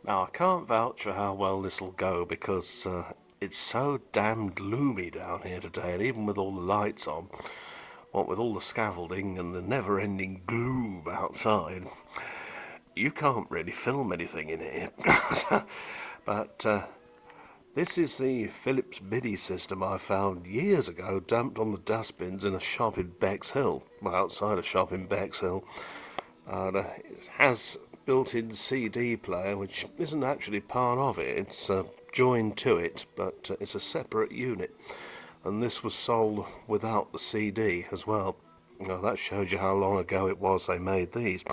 Now, I can't vouch for how well this will go because it's so damn gloomy down here today, and even with all the lights on, what with all the scaffolding and the never-ending gloom outside, you can't really film anything in here. But this is the Philips MIDI system I found years ago, dumped on the dustbins in a shop in Bexhill, well, outside a shop in Bexhill. And it has built-in CD player, which isn't actually part of it. It's joined to it, but it's a separate unit. And this was sold without the CD as well. Now, that shows you how long ago it was they made these.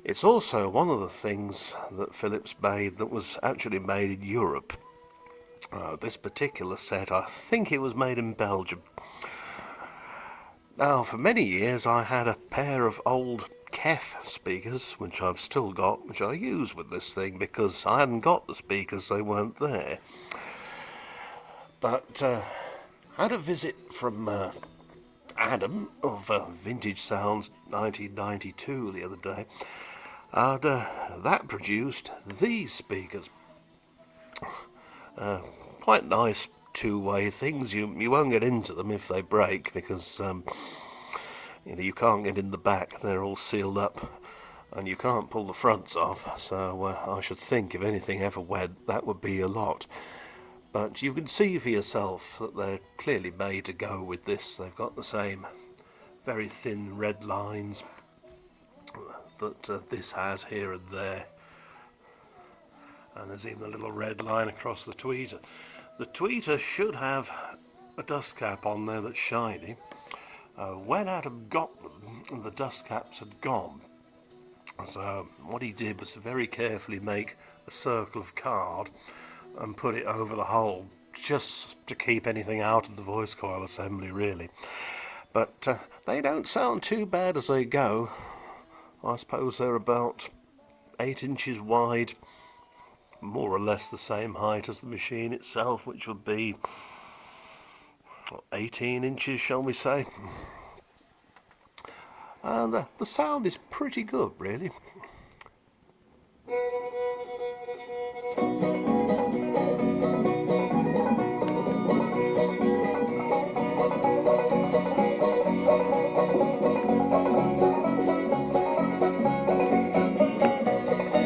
It's also one of the things that Philips made that was actually made in Europe. This particular set, I think it was made in Belgium. Now, for many years I had a pair of old KEF speakers, which I've still got, which I use with this thing because I hadn't got the speakers, they weren't there. But I had a visit from Adam of Vintage Sounds 1992 the other day, and that produced these speakers. Quite nice two-way things. You won't get into them if they break because you can't get in the back. They're all sealed up, and you can't pull the fronts off. So I should think if anything ever went, that would be a lot. But you can see for yourself that they're clearly made to go with this. They've got the same very thin red lines that this has here and there. And there's even a little red line across the tweeter. The tweeter should have a dust cap on there that's shiny. When Adam got them, the dust caps had gone. So what he did was to very carefully make a circle of card and put it over the hole, just to keep anything out of the voice coil assembly, really. But they don't sound too bad as they go. I suppose they're about 8 inches wide, more or less the same height as the machine itself, which would be 18 inches, shall we say. And the sound is pretty good, really.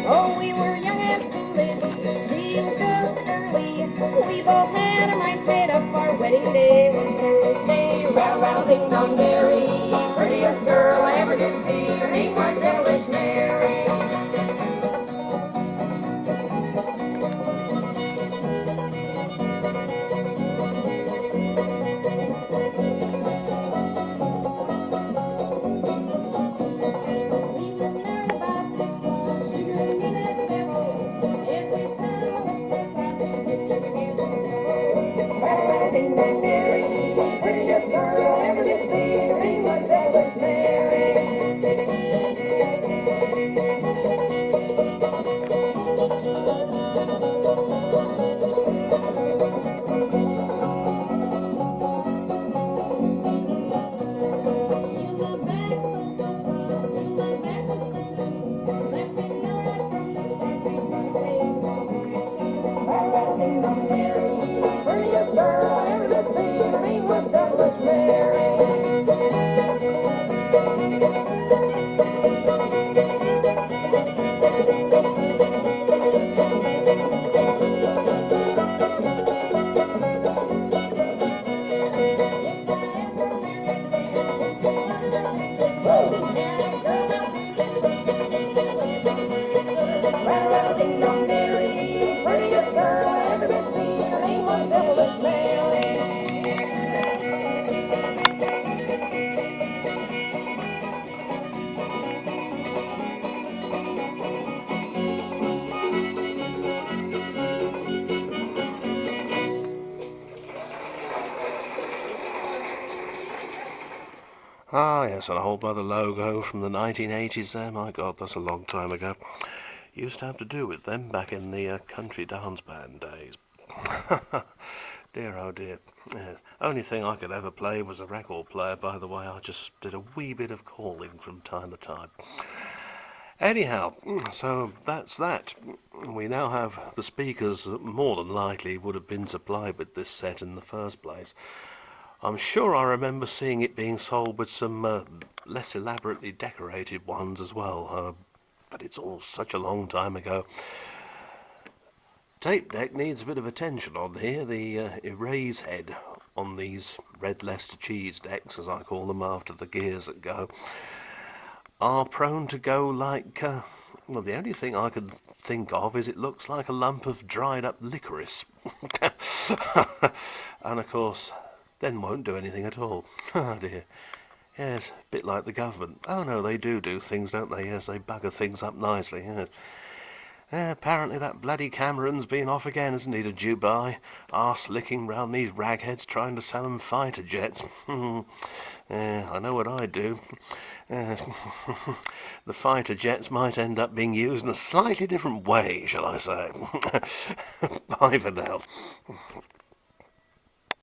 Oh, we were young and foolish, she was just early. We both had our minds made up, our wedding day was Thursday. Rattle, rattle, ding dong, Mary, prettiest girl I ever did see. Her name was Devilish Mary. We were married about 6 months, sugar in a barrel. Every time I looked this out, give me the hand on the elbow. Rattle, rattle, ding dong, Mary, prettiest girl I ever did see. Her name was Devilish Mary. Prettiest girl I ever did see, her name was Devilish Mary. Rattle, rattle, ding dong, Mary, prettiest girl I ever did see, her name was Devilish Mary. Ah, yes, an old mother logo from the 1980s there. My God, that's a long time ago. Used to have to do with them back in the country dance band days. Dear, oh dear. Yes. Only thing I could ever play was a record player, by the way. I just did a wee bit of calling from time to time. Anyhow, so that's that. We now have the speakers that more than likely would have been supplied with this set in the first place. I'm sure I remember seeing it being sold with some less elaborately decorated ones as well, but it's all such a long time ago. Tape deck needs a bit of attention on here. The erase head on these red Leicester cheese decks, as I call them after the gears that go, are prone to go like, well, the only thing I could think of is it looks like a lump of dried up licorice. And of course, then won't do anything at all. Oh dear. Yes, a bit like the government. Oh no, they do things, don't they? Yes, they bugger things up nicely. Yes. Apparently that bloody Cameron's been off again, hasn't he, to Dubai? Arse licking round these ragheads trying to sell them fighter jets. I know what I'd do. The fighter jets might end up being used in a slightly different way, shall I say. Bye for now.